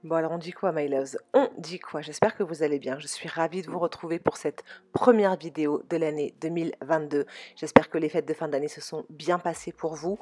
Bon alors on dit quoi my loves? On dit quoi? J'espère que vous allez bien. Je suis ravie de vous retrouver pour cette première vidéo de l'année 2022. J'espère que les fêtes de fin d'année se sont bien passées pour vous.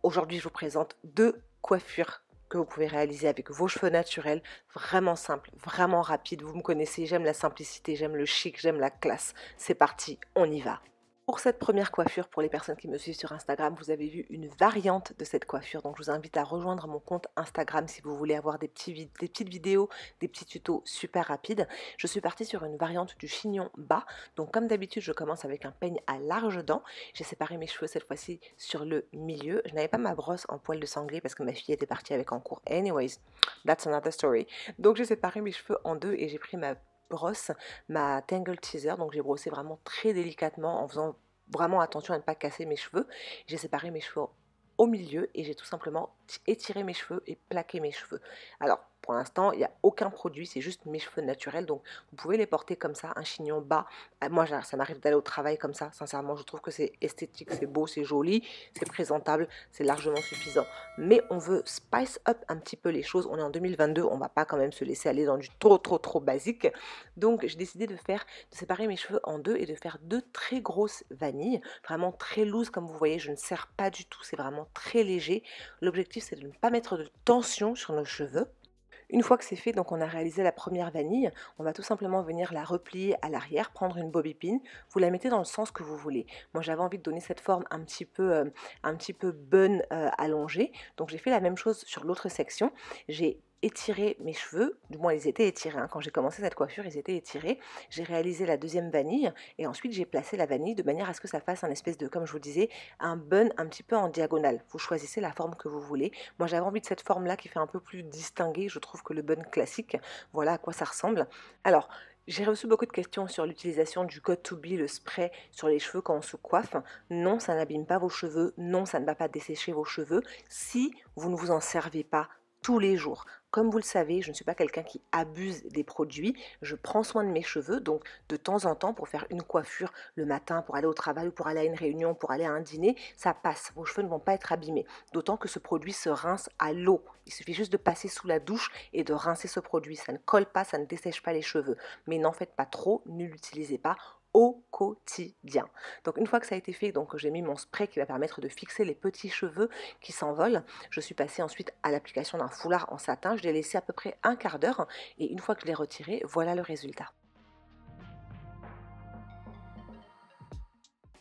Aujourd'hui je vous présente deux coiffures que vous pouvez réaliser avec vos cheveux naturels, vraiment simples, vraiment rapides. Vous me connaissez, j'aime la simplicité, j'aime le chic, j'aime la classe. C'est parti, on y va. Pour cette première coiffure, pour les personnes qui me suivent sur Instagram, vous avez vu une variante de cette coiffure. Donc je vous invite à rejoindre mon compte Instagram si vous voulez avoir des petites vidéos, des petits tutos super rapides. Je suis partie sur une variante du chignon bas. Donc comme d'habitude, je commence avec un peigne à larges dents. J'ai séparé mes cheveux cette fois-ci sur le milieu. Je n'avais pas ma brosse en poil de sanglier parce que ma fille était partie avec en cours. Anyways, that's another story. Donc j'ai séparé mes cheveux en deux et j'ai pris ma brosse, ma Tangle Teaser, donc j'ai brossé vraiment très délicatement en faisant vraiment attention à ne pas casser mes cheveux. J'ai séparé mes cheveux au milieu et j'ai tout simplement étiré mes cheveux et plaqué mes cheveux. Alors pour l'instant il n'y a aucun produit, c'est juste mes cheveux naturels, donc vous pouvez les porter comme ça, un chignon bas. Moi ça m'arrive d'aller au travail comme ça, sincèrement je trouve que c'est esthétique, c'est beau, c'est joli, c'est présentable, c'est largement suffisant. Mais on veut spice up un petit peu les choses, on est en 2022, on va pas quand même se laisser aller dans du trop basique. Donc j'ai décidé de séparer mes cheveux en deux et de faire deux très grosses vanilles, vraiment très loose comme vous voyez, je ne serre pas du tout, c'est vraiment très léger. L'objectif c'est de ne pas mettre de tension sur nos cheveux. Une fois que c'est fait, donc on a réalisé la première vanille, on va tout simplement venir la replier à l'arrière, prendre une bobby pin, vous la mettez dans le sens que vous voulez. Moi j'avais envie de donner cette forme un petit peu bun allongée, donc j'ai fait la même chose sur l'autre section. J'ai étiré mes cheveux, du moins ils étaient étirés, hein. Quand j'ai commencé cette coiffure ils étaient étirés. J'ai réalisé la deuxième vanille et ensuite j'ai placé la vanille de manière à ce que ça fasse un espèce de, comme je vous disais, un bun un petit peu en diagonale. Vous choisissez la forme que vous voulez. Moi j'avais envie de cette forme là qui fait un peu plus distinguée, je trouve que le bun classique, voilà à quoi ça ressemble. Alors j'ai reçu beaucoup de questions sur l'utilisation du Got To Be, le spray sur les cheveux quand on se coiffe. Non, ça n'abîme pas vos cheveux, non, ça ne va pas dessécher vos cheveux si vous ne vous en servez pas tous les jours. Comme vous le savez, je ne suis pas quelqu'un qui abuse des produits, je prends soin de mes cheveux, donc de temps en temps pour faire une coiffure le matin, pour aller au travail ou pour aller à une réunion, pour aller à un dîner, ça passe, vos cheveux ne vont pas être abîmés. D'autant que ce produit se rince à l'eau, il suffit juste de passer sous la douche et de rincer ce produit, ça ne colle pas, ça ne dessèche pas les cheveux. Mais n'en faites pas trop, ne l'utilisez pas au quotidien. Donc une fois que ça a été fait, donc j'ai mis mon spray qui va permettre de fixer les petits cheveux qui s'envolent. Je suis passée ensuite à l'application d'un foulard en satin. Je l'ai laissé à peu près un quart d'heure et une fois que je l'ai retiré, voilà le résultat.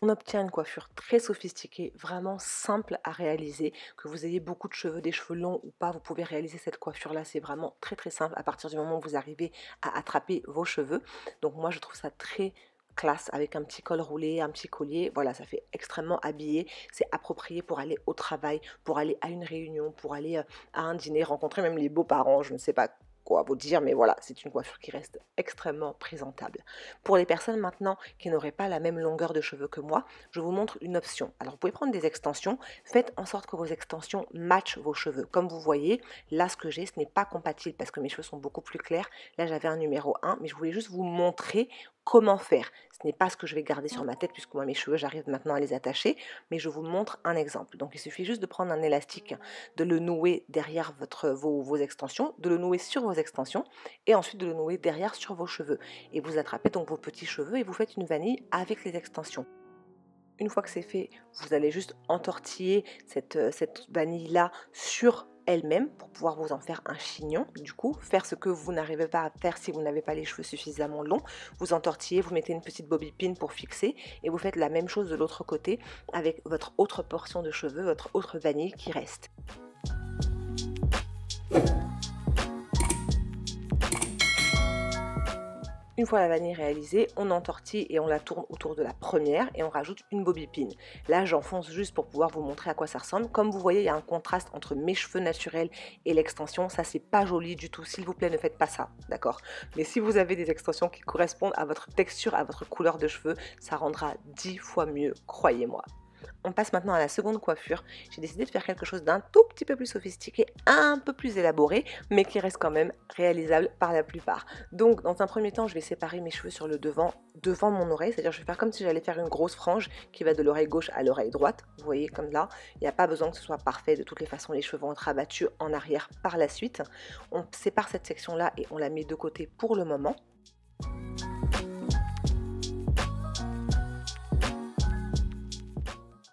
On obtient une coiffure très sophistiquée, vraiment simple à réaliser. Que vous ayez beaucoup de cheveux, des cheveux longs ou pas, vous pouvez réaliser cette coiffure-là. C'est vraiment très simple à partir du moment où vous arrivez à attraper vos cheveux. Donc moi, je trouve ça très classe avec un petit col roulé, un petit collier. Voilà, ça fait extrêmement habillé. C'est approprié pour aller au travail, pour aller à une réunion, pour aller à un dîner, rencontrer même les beaux-parents, je ne sais pas quoi vous dire, mais voilà, c'est une coiffure qui reste extrêmement présentable. Pour les personnes maintenant qui n'auraient pas la même longueur de cheveux que moi, je vous montre une option. Alors vous pouvez prendre des extensions, faites en sorte que vos extensions matchent vos cheveux. Comme vous voyez, là ce que j'ai, ce n'est pas compatible parce que mes cheveux sont beaucoup plus clairs. Là j'avais un numéro 1, mais je voulais juste vous montrer comment faire. Ce n'est pas ce que je vais garder sur ma tête puisque moi mes cheveux j'arrive maintenant à les attacher, mais je vous montre un exemple. Donc il suffit juste de prendre un élastique, de le nouer derrière vos extensions, de le nouer sur vos extensions et ensuite de le nouer derrière sur vos cheveux. Et vous attrapez donc vos petits cheveux et vous faites une vanille avec les extensions. Une fois que c'est fait, vous allez juste entortiller cette vanille-là sur elle-même pour pouvoir vous en faire un chignon. Du coup, faire ce que vous n'arrivez pas à faire si vous n'avez pas les cheveux suffisamment longs. Vous entortillez, vous mettez une petite bobby pin pour fixer et vous faites la même chose de l'autre côté avec votre autre portion de cheveux, votre autre vanille qui reste. Une fois la vanille réalisée, on entortille et on la tourne autour de la première et on rajoute une bobby pin. Là, j'enfonce juste pour pouvoir vous montrer à quoi ça ressemble. Comme vous voyez, il y a un contraste entre mes cheveux naturels et l'extension. Ça, c'est pas joli du tout. S'il vous plaît, ne faites pas ça, d'accord? Mais si vous avez des extensions qui correspondent à votre texture, à votre couleur de cheveux, ça rendra 10 fois mieux, croyez-moi. On passe maintenant à la seconde coiffure. J'ai décidé de faire quelque chose d'un tout petit peu plus sophistiqué, un peu plus élaboré, mais qui reste quand même réalisable par la plupart. Donc dans un premier temps, je vais séparer mes cheveux sur le devant mon oreille, c'est-à-dire je vais faire comme si j'allais faire une grosse frange qui va de l'oreille gauche à l'oreille droite, vous voyez comme là. Il n'y a pas besoin que ce soit parfait, de toutes les façons les cheveux vont être abattus en arrière par la suite. On sépare cette section-là et on la met de côté pour le moment.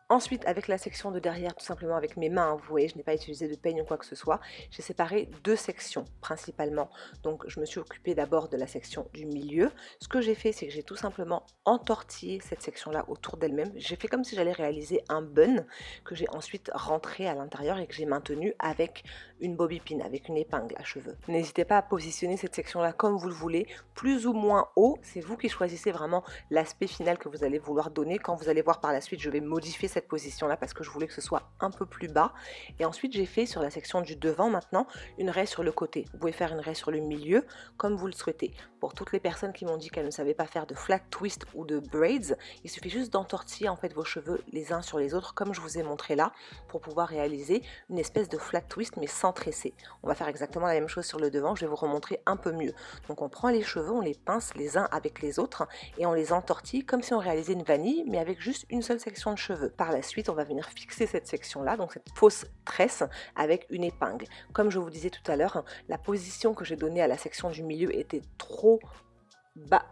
Ensuite, avec la section de derrière, tout simplement avec mes mains, vous voyez, je n'ai pas utilisé de peigne ou quoi que ce soit, j'ai séparé deux sections principalement. Donc, je me suis occupée d'abord de la section du milieu. Ce que j'ai fait, c'est que j'ai tout simplement entortillé cette section-là autour d'elle-même. J'ai fait comme si j'allais réaliser un bun que j'ai ensuite rentré à l'intérieur et que j'ai maintenu avec une bobby pin, avec une épingle à cheveux. N'hésitez pas à positionner cette section-là comme vous le voulez, plus ou moins haut. C'est vous qui choisissez vraiment l'aspect final que vous allez vouloir donner. Quand vous allez voir par la suite, je vais modifier cette position là parce que je voulais que ce soit un peu plus bas. Et ensuite j'ai fait sur la section du devant maintenant une raie sur le côté. Vous pouvez faire une raie sur le milieu comme vous le souhaitez. Pour toutes les personnes qui m'ont dit qu'elles ne savaient pas faire de flat twist ou de braids, il suffit juste d'entortiller en fait vos cheveux les uns sur les autres comme je vous ai montré là pour pouvoir réaliser une espèce de flat twist mais sans tresser. On va faire exactement la même chose sur le devant, je vais vous remontrer un peu mieux. Donc on prend les cheveux, on les pince les uns avec les autres et on les entortille comme si on réalisait une vanille mais avec juste une seule section de cheveux. Par la suite, on va venir fixer cette section-là, donc cette fausse tresse avec une épingle. Comme je vous disais tout à l'heure, la position que j'ai donnée à la section du milieu était trop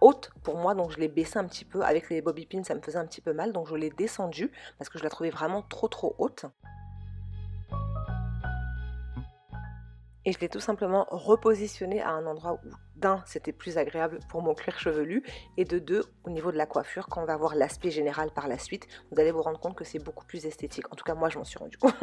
haute pour moi, donc je l'ai baissée un petit peu. Avec les bobby pins, ça me faisait un petit peu mal, donc je l'ai descendue parce que je la trouvais vraiment trop haute. Et je l'ai tout simplement repositionné à un endroit où d'un, c'était plus agréable pour mon cuir chevelu, et de deux, au niveau de la coiffure, quand on va voir l'aspect général par la suite, vous allez vous rendre compte que c'est beaucoup plus esthétique. En tout cas, moi, je m'en suis rendu compte.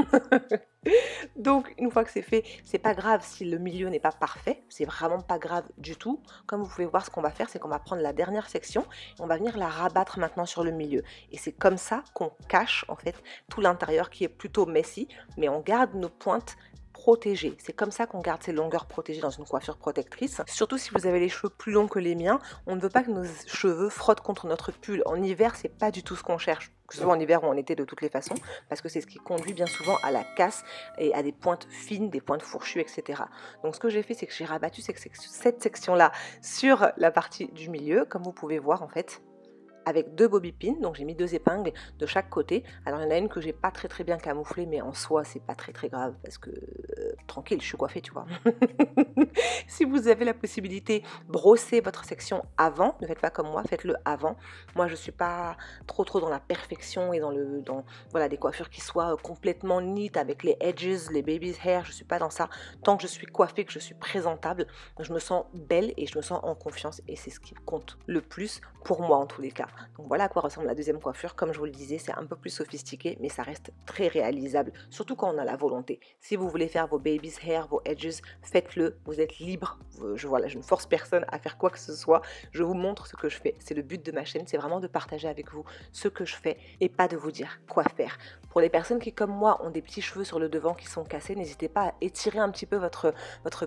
Donc, une fois que c'est fait, c'est pas grave si le milieu n'est pas parfait, c'est vraiment pas grave du tout. Comme vous pouvez voir, ce qu'on va faire, c'est qu'on va prendre la dernière section et on va venir la rabattre maintenant sur le milieu. Et c'est comme ça qu'on cache, en fait, tout l'intérieur qui est plutôt messy, mais on garde nos pointes protégées. C'est comme ça qu'on garde ces longueurs protégées dans une coiffure protectrice. Surtout si vous avez les cheveux plus longs que les miens, on ne veut pas que nos cheveux frottent contre notre pull. En hiver, c'est pas du tout ce qu'on cherche, que ce soit en hiver ou en été de toutes les façons, parce que c'est ce qui conduit bien souvent à la casse et à des pointes fines, des pointes fourchues, etc. Donc ce que j'ai fait, c'est que j'ai rabattu cette section-là sur la partie du milieu, comme vous pouvez voir en fait, avec deux bobby pins, donc j'ai mis deux épingles de chaque côté. Alors il y en a une que j'ai pas très bien camouflée, mais en soi c'est pas très grave parce que tranquille, je suis coiffée, tu vois. Si vous avez la possibilité, brossez votre section avant, ne faites pas comme moi, faites-le avant. Moi je suis pas trop dans la perfection et dans voilà, des coiffures qui soient complètement neat avec les edges, les baby's hair, je suis pas dans ça. Tant que je suis coiffée, que je suis présentable, je me sens belle et je me sens en confiance et c'est ce qui compte le plus pour moi en tous les cas. Donc voilà à quoi ressemble la deuxième coiffure. Comme je vous le disais, c'est un peu plus sophistiqué, mais ça reste très réalisable, surtout quand on a la volonté. Si vous voulez faire vos baby's hair, vos edges, faites-le, vous êtes libre. Je ne force personne à faire quoi que ce soit. Je vous montre ce que je fais. C'est le but de ma chaîne, c'est vraiment de partager avec vous ce que je fais et pas de vous dire quoi faire. Pour les personnes qui, comme moi, ont des petits cheveux sur le devant qui sont cassés, n'hésitez pas à étirer un petit peu votre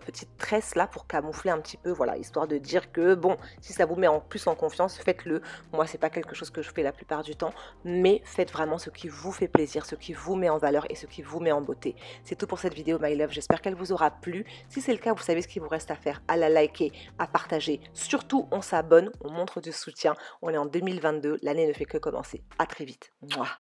petite tresse là pour camoufler un petit peu, voilà, histoire de dire que bon, si ça vous met en plus en confiance, faites-le. Moi, c'est pas quelque chose que je fais la plupart du temps, mais faites vraiment ce qui vous fait plaisir, ce qui vous met en valeur et ce qui vous met en beauté. C'est tout pour cette vidéo, my love. J'espère qu'elle vous aura plu. Si c'est le cas, vous savez ce qu'il vous reste à faire, à la liker, à partager. Surtout, on s'abonne, on montre du soutien. On est en 2022, l'année ne fait que commencer. À très vite. Mouah.